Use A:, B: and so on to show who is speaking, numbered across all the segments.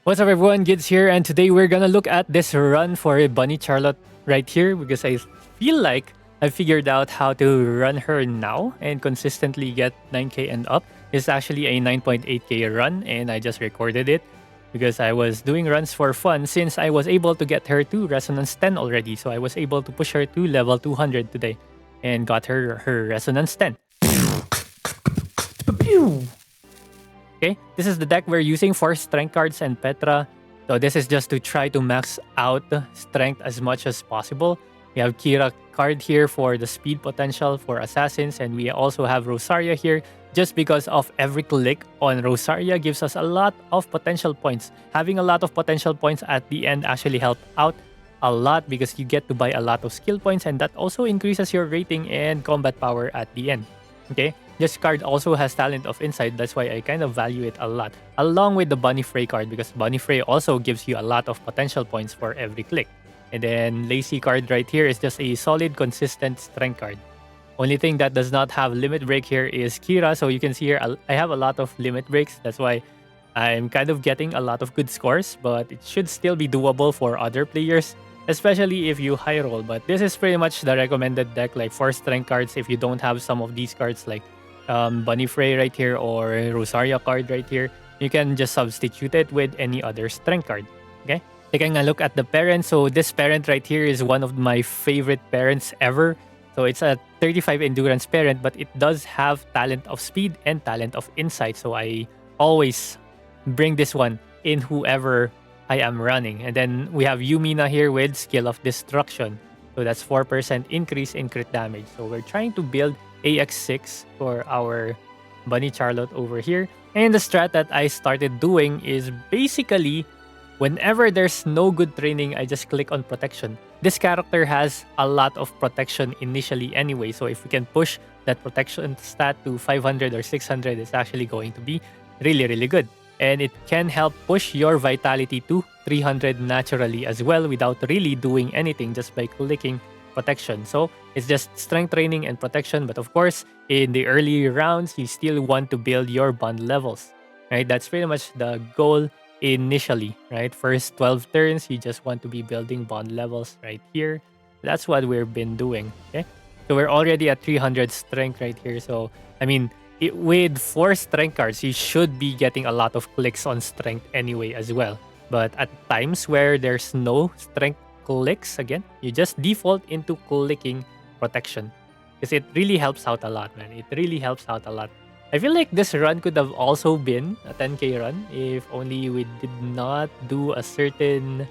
A: What's up, everyone? Gids here, and today we're gonna look at this run for Bunny Charlotte right here because I feel like I figured out how to run her now and consistently get 9k and up. It's actually a 9.8k run, and I just recorded it because I was doing runs for fun since I was able to get her to Resonance 10 already. So I was able to push her to level 200 today and got her Resonance 10. Pew! Okay, this is the deck we're using for strength cards and Petra. So this is just to try to max out strength as much as possible. We have Kira card here for the speed potential for assassins, and we also have Rosaria here just because of every click on Rosaria gives us a lot of potential points. Having a lot of potential points at the end actually help out a lot because you get to buy a lot of skill points, and that also increases your rating and combat power at the end. Okay, this card also has Talent of Insight. That's why I kind of value it a lot, along with the Bunny Frey card, because Bunny Frey also gives you a lot of potential points for every click. And then Lacy card right here is just a solid, consistent strength card. Only thing that does not have limit break here is Kira. So you can see here, I have a lot of limit breaks. That's why I'm kind of getting a lot of good scores, but it should still be doable for other players, especially if you high roll. But this is pretty much the recommended deck, like for strength cards. If you don't have some of these cards, like Bunny Frey right here or Rosaria card right here, you can just substitute it with any other strength card. Okay, taking a look at the parent. So this parent right here is one of my favorite parents ever. So it's a 35 endurance parent, but it does have Talent of Speed and Talent of Insight. So I always bring this one in whoever I am running. And then we have Yumina here with Skill of Destruction. So that's 4% increase in crit damage. So we're trying to build AX6 for our Bunny Charlotte over here. And the strat that I started doing is basically whenever there's no good training, I just click on protection. This character has a lot of protection initially anyway. So if we can push that protection stat to 500 or 600, it's actually going to be really, really good. And it can help push your vitality to 300 naturally as well without really doing anything, just by clicking protection. So it's just strength training and protection. But of course, in the early rounds, you still want to build your bond levels, right? That's pretty much the goal initially, right? First 12 turns, you just want to be building bond levels right here. That's what we've been doing, okay? So we're already at 300 strength right here. So, I mean, with 4 strength cards, you should be getting a lot of clicks on strength anyway as well. But at times where there's no strength clicks, again, you just default into clicking protection because it really helps out a lot, man. It really helps out a lot. I feel like this run could have also been a 10k run if only we did not do a certain,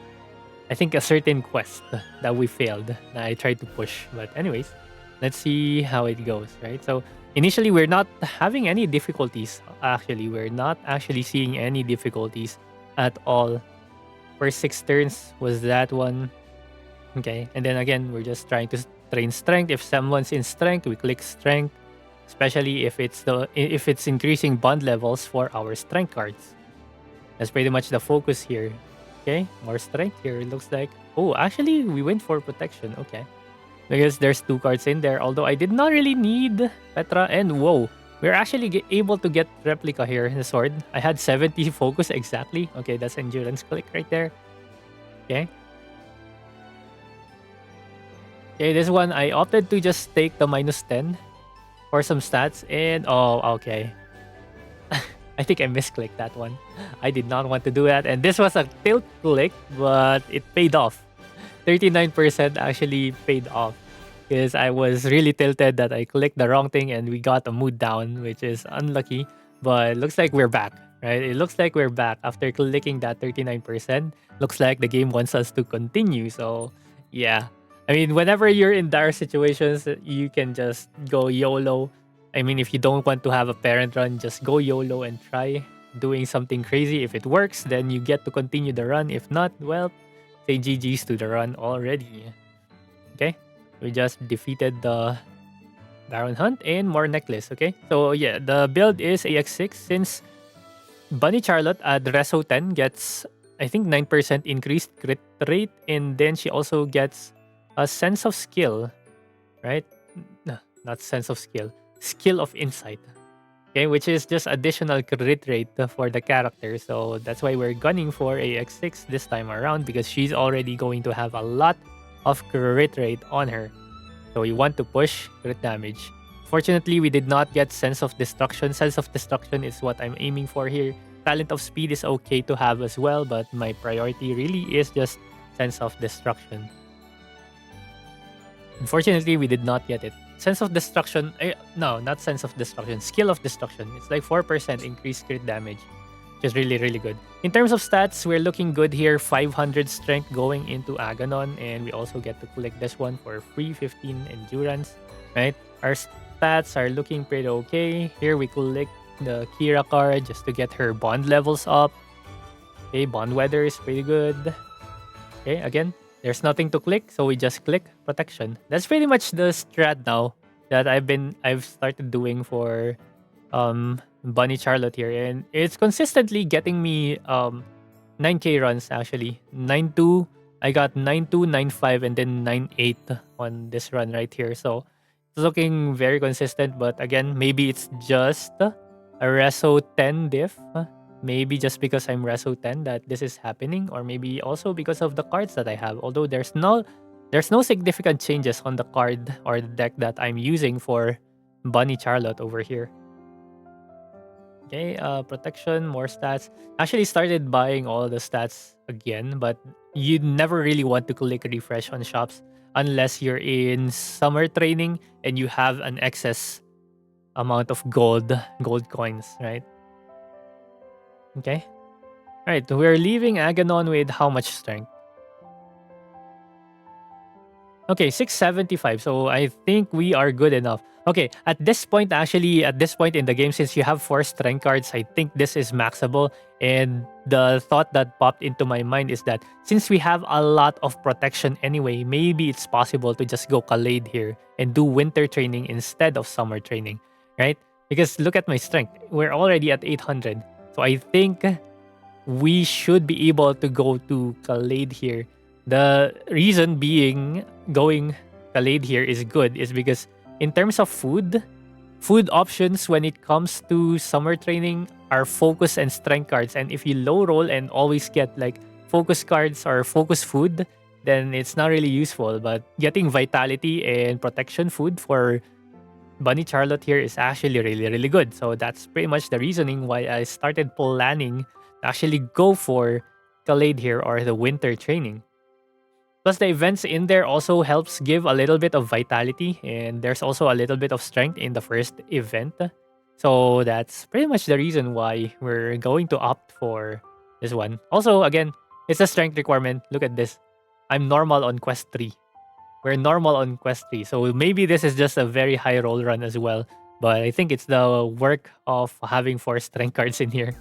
A: I think, a certain quest that we failed that I tried to push. But anyways, let's see how it goes, right? So initially, we're not having any difficulties. Actually, we're not actually seeing any difficulties at all. First 6 turns was that one. Okay, and then again, we're just trying to train strength. If someone's in strength, we click strength, especially if it's increasing bond levels for our strength cards. That's pretty much the focus here. Okay, more strength here. It looks like, oh, actually, we went for protection. Okay, because there's 2 cards in there. Although I did not really need Petra, and whoa, we're actually able to get replica here in the sword. I had 70 focus exactly. Okay, that's endurance click right there. Okay. Okay, this one I opted to just take the -10 for some stats, and oh, okay. I think I misclicked that one. I did not want to do that, and this was a tilt click, but it paid off. 39% actually paid off because I was really tilted that I clicked the wrong thing and we got a mood down, which is unlucky. But it looks like we're back, right? It looks like we're back after clicking that 39%. Looks like the game wants us to continue. So, yeah. I mean, whenever you're in dire situations, you can just go YOLO. I mean, if you don't want to have a parent run, just go YOLO and try doing something crazy. If it works, then you get to continue the run. If not, well, say GG's to the run already. Okay, we just defeated the Baron Hunt and more necklace. Okay, so yeah, the build is AX6 since Bunny Charlotte at Reso 10 gets, I think, 9% increased crit rate, and then she also gets a sense of skill, right? No, not sense of skill, skill of insight. Okay, which is just additional crit rate for the character. So that's why we're gunning for AX6 this time around, because she's already going to have a lot of crit rate on her. So we want to push crit damage. Fortunately, we did not get Sense of Destruction. Sense of Destruction is what I'm aiming for here. Talent of Speed is okay to have as well, but my priority really is just Sense of Destruction. Unfortunately, we did not get it. Sense of Destruction, no, not Sense of Destruction, Skill of Destruction. It's like 4% increased crit damage, which is really, really good. In terms of stats, we're looking good here. 500 strength going into Aganon, and we also get to collect this one for free, 15 endurance, right? Our stats are looking pretty okay. Here we collect the Kira card just to get her bond levels up. Okay, bond weather is pretty good. Okay, again, there's nothing to click, so we just click protection. That's pretty much the strat now that I've started doing for Bunny Charlotte here, and it's consistently getting me 9k runs actually. 9-2, I got 9-2, 9-5, and then 9-8 on this run right here. So it's looking very consistent, but again, maybe it's just a Reso 10 diff. Maybe just because I'm Reso 10 that this is happening, or maybe also because of the cards that I have. Although there's no significant changes on the card or the deck that I'm using for Bunny Charlotte over here. Okay, protection, more stats. Actually started buying all the stats again, but you never really want to click refresh on shops unless you're in summer training and you have an excess amount of gold coins, right? Okay. Alright, we're leaving Aganon with how much strength? Okay, 675. So I think we are good enough. Okay, at this point in the game, since you have 4 strength cards, I think this is maxable. And the thought that popped into my mind is that since we have a lot of protection anyway, maybe it's possible to just go Khalid here and do winter training instead of summer training, right? Because look at my strength. We're already at 800. So I think we should be able to go to Khalid here. The reason being going Khalid here is good is because in terms of food options when it comes to summer training are focus and strength cards. And if you low roll and always get like focus cards or focus food, then it's not really useful. But getting vitality and protection food for Bunny Charlotte here is actually really, really good. So that's pretty much the reasoning why I started planning to actually go for Khalid here or the winter training. Plus, the events in there also helps give a little bit of vitality, and there's also a little bit of strength in the first event. So that's pretty much the reason why we're going to opt for this one. Also, again, it's a strength requirement. Look at this. I'm normal on quest 3. We're normal on quest 3. So maybe this is just a very high roll run as well. But I think it's the work of having 4 strength cards in here.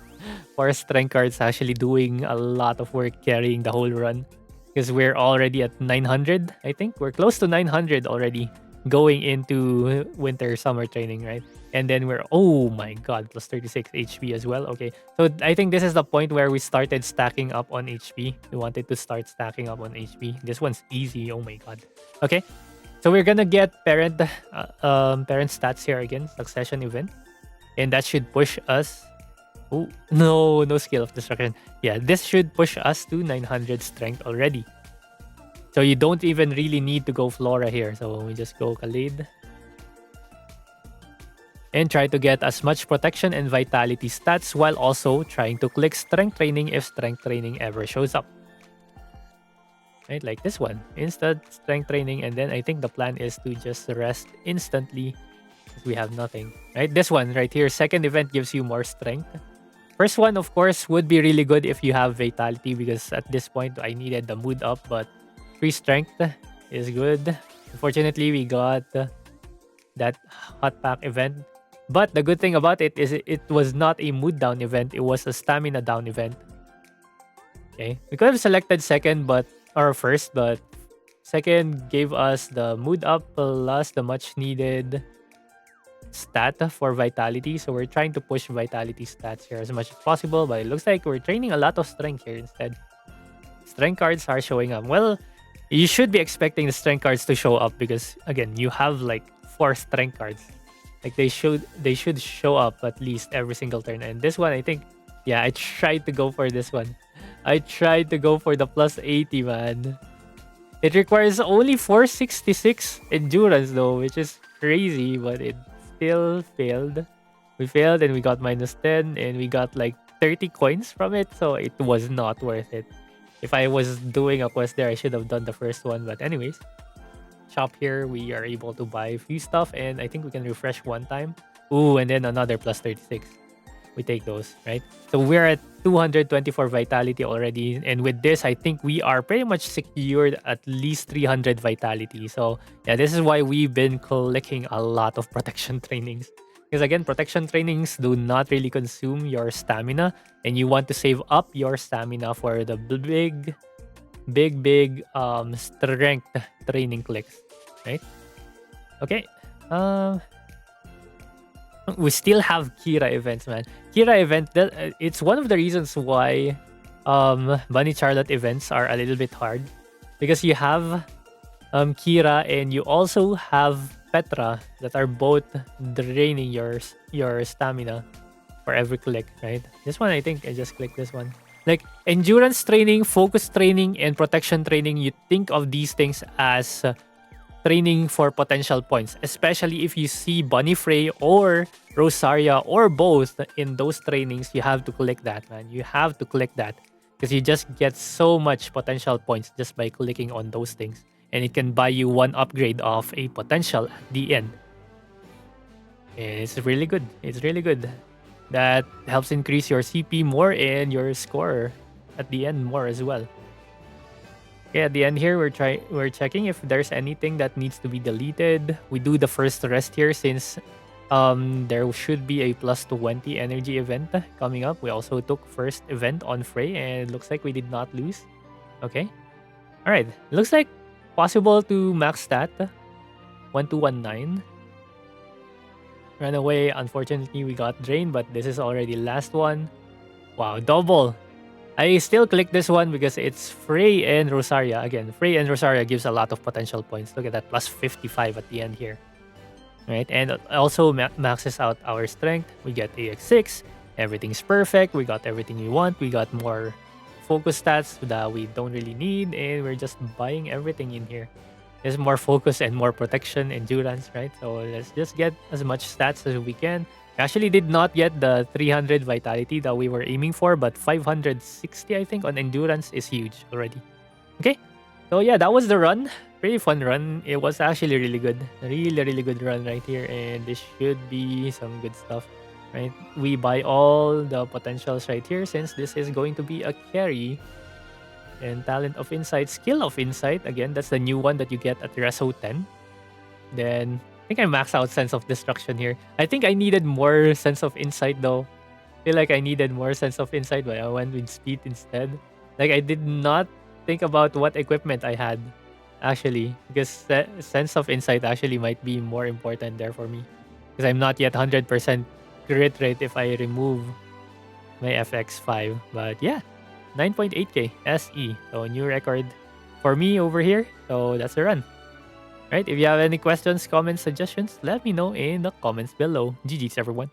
A: 4 strength cards actually doing a lot of work carrying the whole run. Because we're already at 900, I think. We're close to 900 already going into winter summer training, right? And then we're, oh my god, plus 36 HP as well. Okay, so I think this is the point where we started stacking up on HP. We wanted to start stacking up on HP. This one's easy, oh my god. Okay, so we're gonna get parent stats here again, succession event. And that should push us. Oh, no skill of destruction. Yeah, this should push us to 900 strength already. So you don't even really need to go Flora here. So we just go Khalid. And try to get as much protection and vitality stats while also trying to click strength training if strength training ever shows up. Right, like this one. Instant strength training. And then I think the plan is to just rest instantly because we have nothing. Right, this one right here. Second event gives you more strength. First one, of course, would be really good if you have Vitality because at this point, I needed the mood up, but 3 strength is good. Unfortunately, we got that hot pack event. But the good thing about it is it was not a mood down event. It was a stamina down event. Okay, we could have selected second, or first, but second gave us the mood up plus the much needed stat for vitality. So we're trying to push vitality stats here as much as possible, but it looks like we're training a lot of strength here instead. Strength cards are showing up. Well, you should be expecting the strength cards to show up because again, you have like 4 strength cards. Like they should show up at least every single turn. And this one, I think, yeah, I tried to go for this one. I tried to go for the plus 80, man. It requires only 466 endurance though, which is crazy, but it still failed. We failed and we got minus 10 and we got like 30 coins from it, so it was not worth it. If I was doing a quest there, I should have done the first one. But anyways, shop here, we are able to buy a few stuff and I think we can refresh one time. Ooh, and then another plus 36. We take those, right? So we're at 224 vitality already. And with this, I think we are pretty much secured at least 300 vitality. So yeah, this is why we've been clicking a lot of protection trainings. Because again, protection trainings do not really consume your stamina. And you want to save up your stamina for the big strength training clicks, right? Okay. We still have Kira events, man. Kira event, it's one of the reasons why Bunny Charlotte events are a little bit hard, because you have Kira and you also have Petra that are both draining your stamina for every click, right? This one, I think I just click this one. Like endurance training, focus training, and protection training, you think of these things as training for potential points, especially if you see Bunny Frey or Rosaria or both in those trainings. You have to click that, man. You have to click that because you just get so much potential points just by clicking on those things, and it can buy you one upgrade of a potential at the end. And it's really good. It's really good. That helps increase your CP more and your score at the end more as well. Okay, at the end here, we're checking if there's anything that needs to be deleted. We do the first rest here since there should be a plus 20 energy event coming up. We also took first event on Frey and it looks like we did not lose. Okay. All right. Looks like possible to max stat 1219. Ran away. Unfortunately, we got drained, but this is already last one. Wow, double. I still click this one because it's Frey and Rosaria. Again, Frey and Rosaria gives a lot of potential points. Look at that, plus 55 at the end here. Right, and also maxes out our strength. We get AX6. Everything's perfect. We got everything we want. We got more focus stats that we don't really need. And we're just buying everything in here. There's more focus and more protection, endurance, right? So let's just get as much stats as we can. Actually did not get the 300 vitality that we were aiming for, but 560 I think on endurance is huge already. Okay, so yeah, that was the run. Pretty fun run. It was actually really good. Really good run right here, and this should be some good stuff, right? We buy all the potentials right here since this is going to be a carry. And talent of insight, skill of insight, again, that's the new one that you get at Reso 10. Then I think I maxed out sense of destruction here. I think I needed more sense of insight though. I feel like I needed more sense of insight, but I went with speed instead. Like I did not think about what equipment I had actually, because sense of insight actually might be more important there for me, because I'm not yet 100% crit rate if I remove my FX5. But yeah, 9.8k SE, so new record for me over here. So that's the run. Right, if you have any questions, comments, suggestions, let me know in the comments below. GG's everyone.